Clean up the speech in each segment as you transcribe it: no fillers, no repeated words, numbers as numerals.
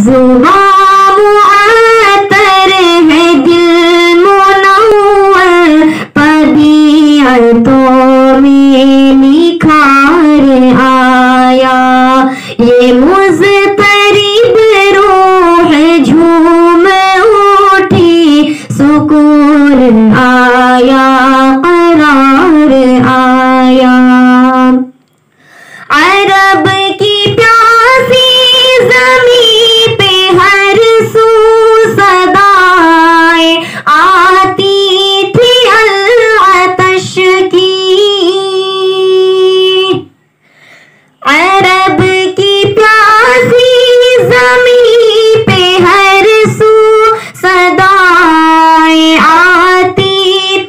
زبان معطر ہے دل منور طبیعتوں میں نکھار آیا یہ مضطرب روح جھوم اٹھی سکون آیا قرار آیا عرب کی پیاسی زمین پہ ہر سو صدائیں آتی تھی العطش کی عرب کی پیاسی زمین پہ ہر سو صدائیں آتی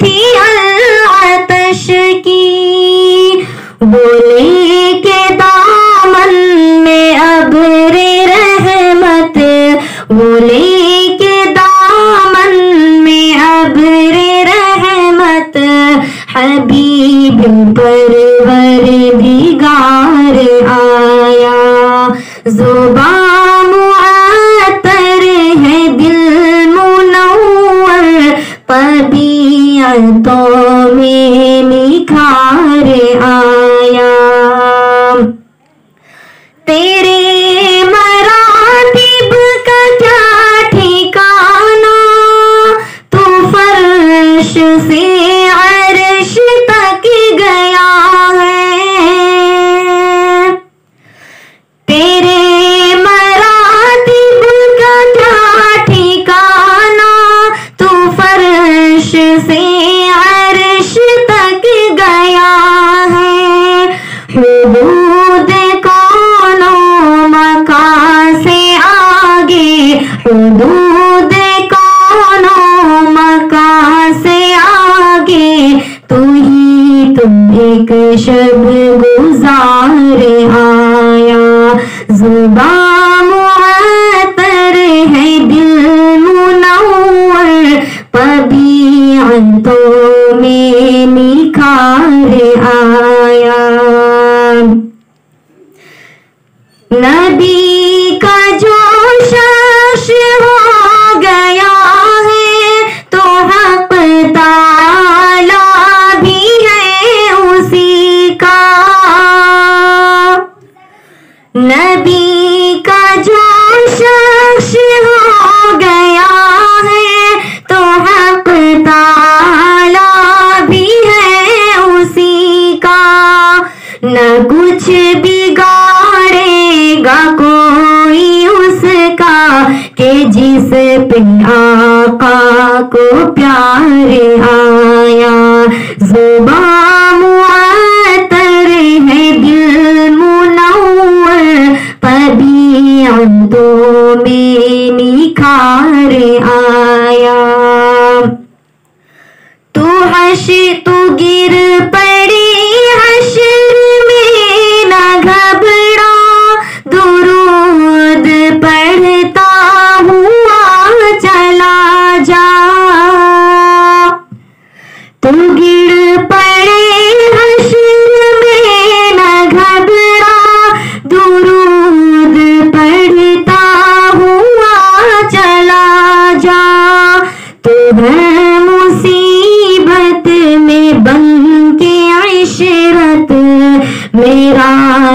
تھی العطش کی بولے کہ دامن میں ابر رحمت بولے کہ دامن میں ابر رحمت حبیب پروردگار آیا زبان معطر ہے دل منور طبیعتوں میں نکھار آیا تیرے مراتب کا کیا ٹھکانا تو فرش سے عرش تک گیا ہے تیرے مراتب کا کیا ٹھکانا تو فرش سے عرش تک گیا ہے حدود کون و مکان سے آگے حدود کون و مکان سے آگے تو ہی تم ایک شب گزار آیا زبان معطر ہے دل منور طبیعتوں میں نکھار آیا نبی کا جو شخص ہو گیا ہے تو حق تعالی بھی ہے اسی کا نبی کا جو شخص ہو گیا ہے تو حق تعالی بھی ہے اسی کا نہ کچھ بگاڑے گا کوئی اس کا کہ جس پہ آقا کو پیار آیا زبان معطر ہے دل منور طبیعتوں میں نکھار آیا تو گر پڑی حشر میں نہ گھبرا درود پڑھتا ہوا چلا جا تو گر پڑے حشر میں نہ گھبرا درود پڑھتا ہوا چلا جا تو ہے مصیبت میں بن کے عشرت میرا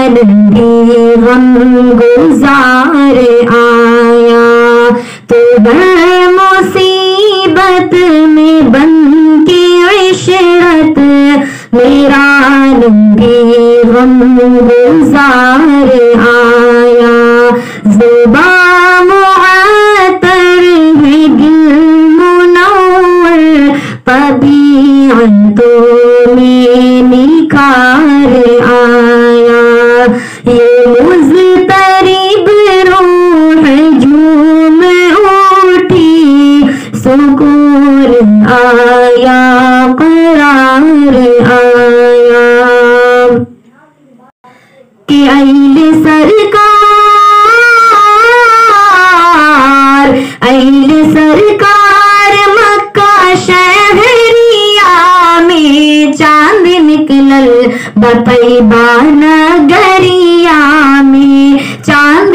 نبی غم گزار آیا تو ہے مصیبت میں بن کے عشرت میرا نبی غم گزار آیا زبان معطر ہے دل منور طبیعتوں میں نکھار آیا یہ مضطرب روح جھوم اٹھی سکون آیا قرار آیا کہ اہل سرکار مکہ شہریہ میں چاند نکلل بطیبہ نگریہ میں چاند